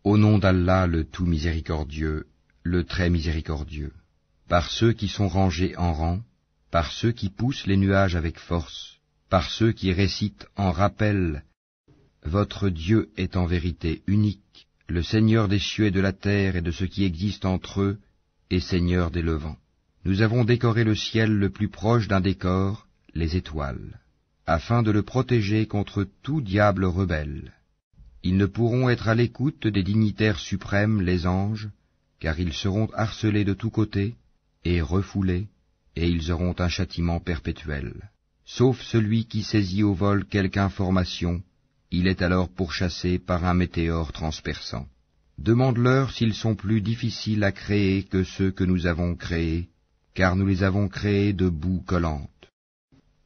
Au nom d'Allah, le tout miséricordieux, le très miséricordieux, par ceux qui sont rangés en rang, par ceux qui poussent les nuages avec force, par ceux qui récitent en rappel. Votre Dieu est en vérité unique, le Seigneur des cieux et de la terre et de ce qui existe entre eux, et Seigneur des levants. Nous avons décoré le ciel le plus proche d'un décor, les étoiles, afin de le protéger contre tout diable rebelle. Ils ne pourront être à l'écoute des dignitaires suprêmes, les anges, car ils seront harcelés de tous côtés et refoulés, et ils auront un châtiment perpétuel. Sauf celui qui saisit au vol quelque information, il est alors pourchassé par un météore transperçant. Demande-leur s'ils sont plus difficiles à créer que ceux que nous avons créés, car nous les avons créés de boue collante.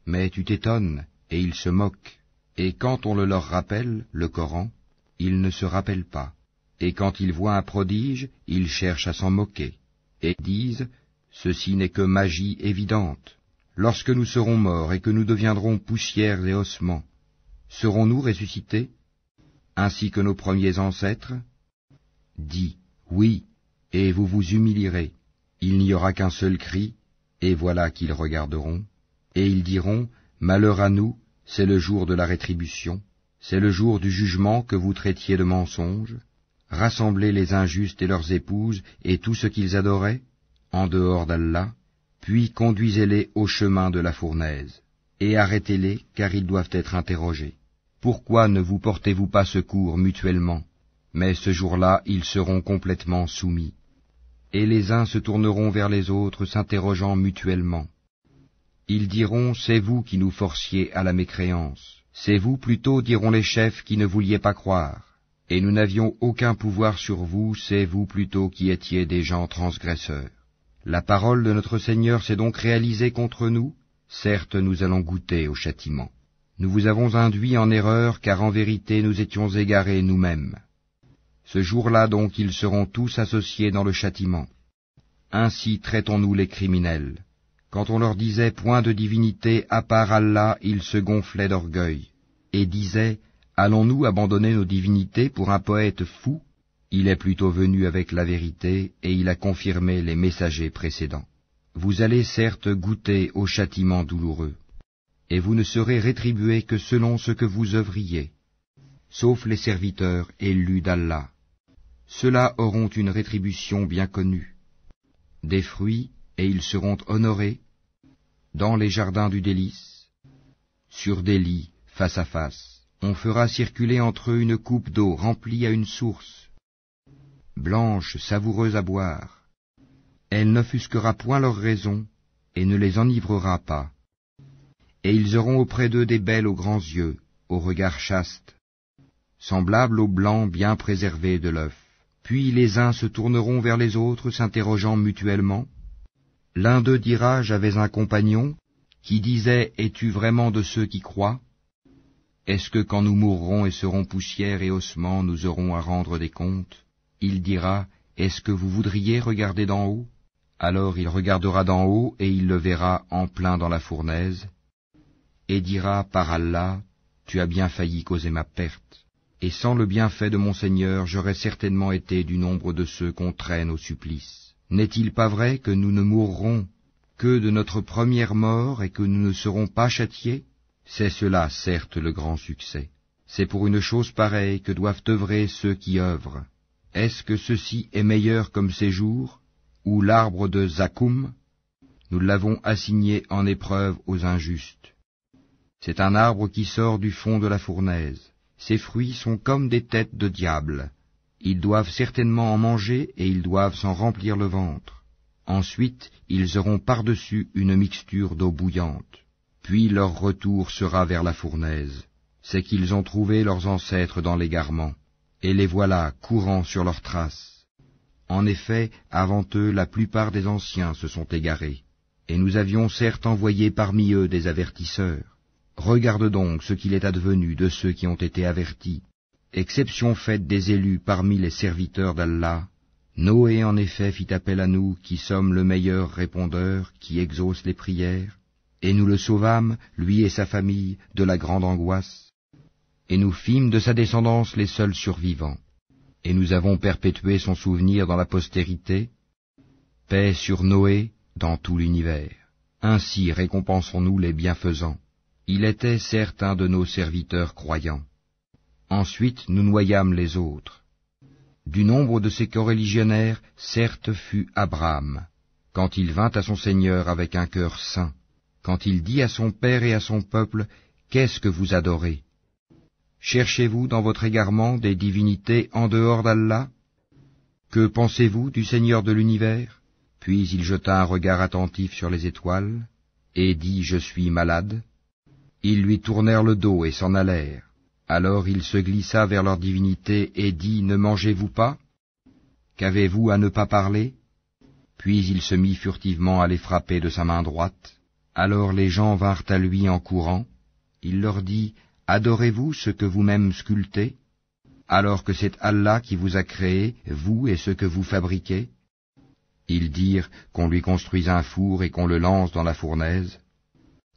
Mais tu t'étonnes, et ils se moquent, et quand on le leur rappelle, le Coran, ils ne se rappellent pas, et quand ils voient un prodige, ils cherchent à s'en moquer, et disent, ceci n'est que magie évidente. Lorsque nous serons morts et que nous deviendrons poussière et ossements, serons-nous ressuscités, ainsi que nos premiers ancêtres? Dis, oui, et vous vous humilierez. Il n'y aura qu'un seul cri, et voilà qu'ils regarderont, et ils diront, malheur à nous, c'est le jour de la rétribution, c'est le jour du jugement que vous traitiez de mensonge. Rassemblez les injustes et leurs épouses et tout ce qu'ils adoraient, en dehors d'Allah, puis conduisez-les au chemin de la fournaise, et arrêtez-les, car ils doivent être interrogés. Pourquoi ne vous portez-vous pas secours mutuellement? Mais ce jour-là, ils seront complètement soumis. Et les uns se tourneront vers les autres, s'interrogeant mutuellement. Ils diront, c'est vous qui nous forciez à la mécréance. C'est vous plutôt, diront les chefs, qui ne vouliez pas croire. Et nous n'avions aucun pouvoir sur vous, c'est vous plutôt qui étiez des gens transgresseurs. La parole de notre Seigneur s'est donc réalisée contre nous. Certes, nous allons goûter au châtiment. Nous vous avons induit en erreur, car en vérité nous étions égarés nous-mêmes. Ce jour-là donc ils seront tous associés dans le châtiment. Ainsi traitons-nous les criminels. Quand on leur disait point de divinité à part Allah, ils se gonflaient d'orgueil, et disaient, allons-nous abandonner nos divinités pour un poète fou? Il est plutôt venu avec la vérité, et il a confirmé les messagers précédents. Vous allez certes goûter au châtiment douloureux, et vous ne serez rétribués que selon ce que vous œuvriez, sauf les serviteurs élus d'Allah. Ceux-là auront une rétribution bien connue, des fruits, et ils seront honorés, dans les jardins du délice, sur des lits, face à face. On fera circuler entre eux une coupe d'eau remplie à une source, blanche, savoureuse à boire. Elle n'offusquera point leur raison, et ne les enivrera pas. Et ils auront auprès d'eux des belles aux grands yeux, au regard chaste, semblables au blanc bien préservé de l'œuf. Puis les uns se tourneront vers les autres, s'interrogeant mutuellement. L'un d'eux dira, j'avais un compagnon, qui disait, es-tu vraiment de ceux qui croient? Est-ce que quand nous mourrons et serons poussière et ossements, nous aurons à rendre des comptes? Il dira, est-ce que vous voudriez regarder d'en haut? Alors il regardera d'en haut, et il le verra en plein dans la fournaise, et dira, par Allah, tu as bien failli causer ma perte, et sans le bienfait de mon Seigneur, j'aurais certainement été du nombre de ceux qu'on traîne au supplice. N'est-il pas vrai que nous ne mourrons que de notre première mort et que nous ne serons pas châtiés? C'est cela, certes, le grand succès. C'est pour une chose pareille que doivent œuvrer ceux qui œuvrent. Est-ce que ceci est meilleur comme séjour, ou l'arbre de Zakoum? Nous l'avons assigné en épreuve aux injustes. C'est un arbre qui sort du fond de la fournaise. Ses fruits sont comme des têtes de diable. Ils doivent certainement en manger et ils doivent s'en remplir le ventre. Ensuite, ils auront par-dessus une mixture d'eau bouillante. Puis leur retour sera vers la fournaise. C'est qu'ils ont trouvé leurs ancêtres dans l'égarement, et les voilà courant sur leurs traces. En effet, avant eux, la plupart des anciens se sont égarés, et nous avions certes envoyé parmi eux des avertisseurs. Regarde donc ce qu'il est advenu de ceux qui ont été avertis. Exception faite des élus parmi les serviteurs d'Allah, Noé en effet fit appel à nous qui sommes le meilleur répondeur qui exauce les prières, et nous le sauvâmes, lui et sa famille, de la grande angoisse, et nous fîmes de sa descendance les seuls survivants. et nous avons perpétué son souvenir dans la postérité. Paix sur Noé dans tout l'univers. Ainsi récompensons-nous les bienfaisants. Il était certes un de nos serviteurs croyants. Ensuite nous noyâmes les autres. Du nombre de ces coreligionnaires, certes fut Abraham, quand il vint à son Seigneur avec un cœur saint, quand il dit à son père et à son peuple, « Qu'est-ce que vous adorez? Cherchez-vous dans votre égarement des divinités en dehors d'Allah? Que pensez-vous du Seigneur de l'univers ?» Puis il jeta un regard attentif sur les étoiles, et dit, « Je suis malade. » Ils lui tournèrent le dos et s'en allèrent. Alors il se glissa vers leur divinité et dit, « Ne mangez-vous pas? Qu'avez-vous à ne pas parler ?» Puis il se mit furtivement à les frapper de sa main droite. Alors les gens vinrent à lui en courant. Il leur dit, « Adorez-vous ce que vous-même sculptez, alors que c'est Allah qui vous a créé, vous et ce que vous fabriquez ?» Ils dirent qu'on lui construise un four et qu'on le lance dans la fournaise.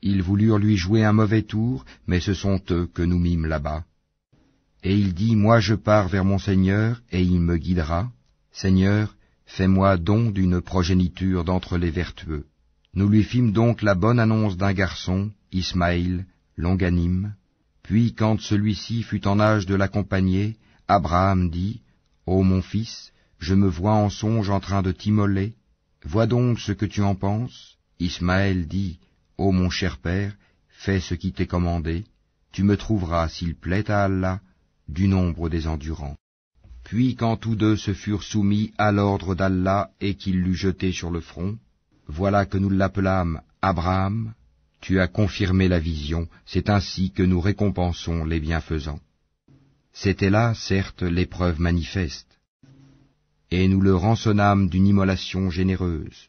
Ils voulurent lui jouer un mauvais tour, mais ce sont eux que nous mîmes là-bas. Et il dit, « Moi je pars vers mon Seigneur, et il me guidera. Seigneur, fais-moi don d'une progéniture d'entre les vertueux. » Nous lui fîmes donc la bonne annonce d'un garçon, Ismaïl, longanime. Puis quand celui-ci fut en âge de l'accompagner, Abraham dit, « Ô mon fils, je me vois en songe en train de t'immoler. Vois donc ce que tu en penses. » Ismaël dit, « Ô mon cher père, fais ce qui t'est commandé. Tu me trouveras, s'il plaît à Allah, du nombre des endurants. » Puis quand tous deux se furent soumis à l'ordre d'Allah et qu'il l'eut jeté sur le front, voilà que nous l'appelâmes Abraham. Tu as confirmé la vision, c'est ainsi que nous récompensons les bienfaisants. C'était là, certes, l'épreuve manifeste. Et nous le rançonnâmes d'une immolation généreuse.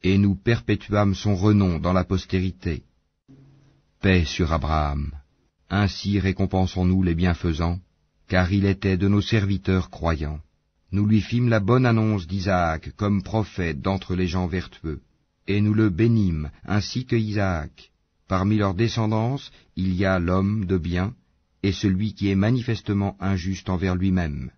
Et nous perpétuâmes son renom dans la postérité. Paix sur Abraham. Ainsi récompensons-nous les bienfaisants, car il était de nos serviteurs croyants. Nous lui fîmes la bonne annonce d'Isaac comme prophète d'entre les gens vertueux, et nous le bénîmes ainsi que Isaac. Parmi leur descendance, il y a l'homme de bien, et celui qui est manifestement injuste envers lui-même.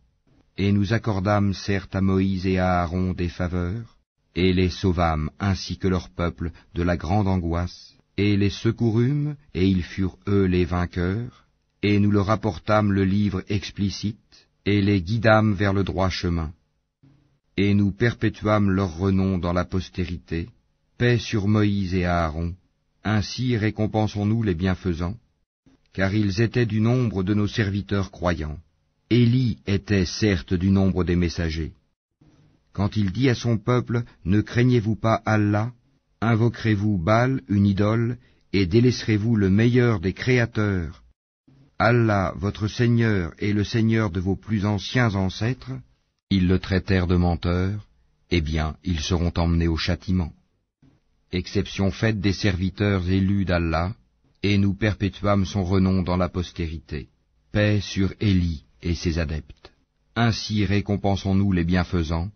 Et nous accordâmes certes à Moïse et à Aaron des faveurs, et les sauvâmes ainsi que leur peuple de la grande angoisse, et les secourûmes, et ils furent eux les vainqueurs, et nous leur apportâmes le livre explicite, et les guidâmes vers le droit chemin. Et nous perpétuâmes leur renom dans la postérité. Paix sur Moïse et Aaron. Ainsi récompensons-nous les bienfaisants, car ils étaient du nombre de nos serviteurs croyants. Élie était certes du nombre des messagers. Quand il dit à son peuple, « Ne craignez-vous pas Allah, invoquerez-vous Baal, une idole, et délaisserez-vous le meilleur des créateurs, Allah, votre Seigneur, est le Seigneur de vos plus anciens ancêtres ?» Ils le traitèrent de menteur, eh bien, ils seront emmenés au châtiment. Exception faite des serviteurs élus d'Allah, et nous perpétuâmes son renom dans la postérité. Paix sur Élie et ses adeptes. Ainsi récompensons-nous les bienfaisants,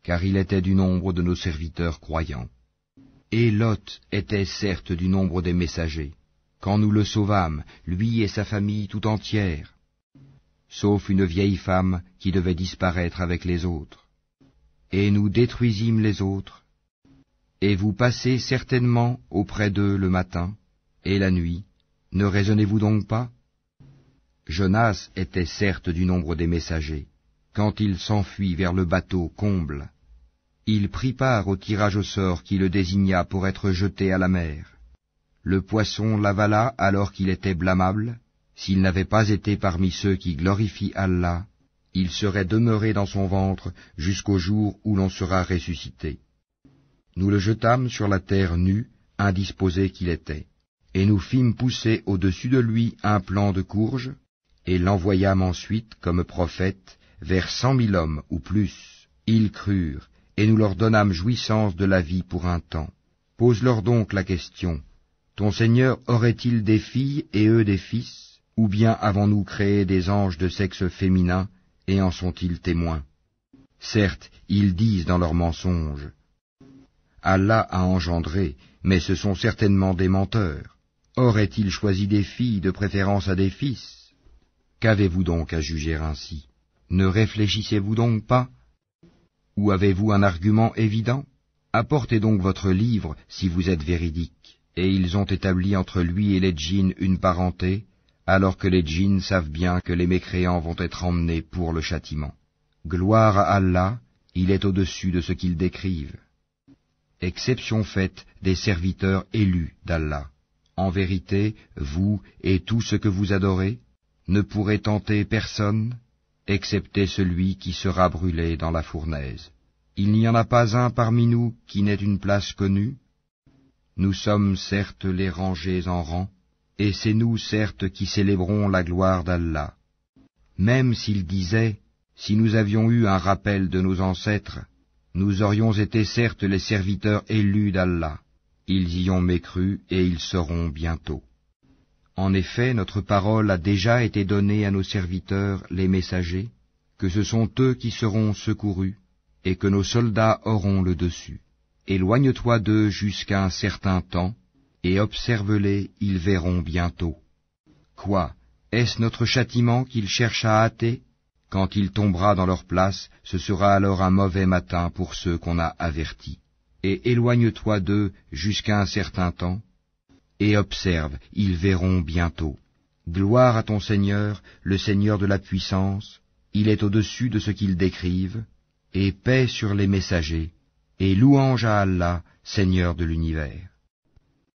car il était du nombre de nos serviteurs croyants. Et Lot était certes du nombre des messagers, quand nous le sauvâmes, lui et sa famille tout entière, sauf une vieille femme qui devait disparaître avec les autres. Et nous détruisîmes les autres, et vous passez certainement auprès d'eux le matin et la nuit, ne raisonnez-vous donc pas? Jonas était certes du nombre des messagers. Quand il s'enfuit vers le bateau comble, il prit part au tirage au sort qui le désigna pour être jeté à la mer. Le poisson l'avala alors qu'il était blâmable. S'il n'avait pas été parmi ceux qui glorifient Allah, il serait demeuré dans son ventre jusqu'au jour où l'on sera ressuscité. Nous le jetâmes sur la terre nue, indisposé qu'il était, et nous fîmes pousser au-dessus de lui un plant de courge, et l'envoyâmes ensuite comme prophète vers 100 000 hommes ou plus. Ils crurent, et nous leur donnâmes jouissance de la vie pour un temps. Pose-leur donc la question, ton Seigneur aurait-il des filles et eux des fils, ou bien avons-nous créé des anges de sexe féminin, et en sont-ils témoins? Certes, ils disent dans leurs mensonges, Allah a engendré, mais ce sont certainement des menteurs. Aurait-il choisi des filles de préférence à des fils? Qu'avez-vous donc à juger ainsi? Ne réfléchissez-vous donc pas? Ou avez-vous un argument évident? Apportez donc votre livre si vous êtes véridique. Et ils ont établi entre lui et les djinns une parenté, alors que les djinns savent bien que les mécréants vont être emmenés pour le châtiment. Gloire à Allah, il est au-dessus de ce qu'ils décrivent. Exception faite des serviteurs élus d'Allah. En vérité, vous et tout ce que vous adorez ne pourrez tenter personne, excepté celui qui sera brûlé dans la fournaise. Il n'y en a pas un parmi nous qui n'ait une place connue. Nous sommes certes les rangés en rang, et c'est nous certes qui célébrons la gloire d'Allah. Même s'ils disaient, si nous avions eu un rappel de nos ancêtres, nous aurions été certes les serviteurs élus d'Allah. Ils y ont mécru et ils seront bientôt. En effet, notre parole a déjà été donnée à nos serviteurs, les messagers, que ce sont eux qui seront secourus, et que nos soldats auront le dessus. Éloigne-toi d'eux jusqu'à un certain temps, et observe-les, ils verront bientôt. Quoi? Est-ce notre châtiment qu'ils cherchent à hâter? Quand il tombera dans leur place, ce sera alors un mauvais matin pour ceux qu'on a avertis. Et éloigne-toi d'eux jusqu'à un certain temps, et observe, ils verront bientôt. Gloire à ton Seigneur, le Seigneur de la puissance, il est au-dessus de ce qu'ils décrivent, et paix sur les messagers, et louange à Allah, Seigneur de l'univers.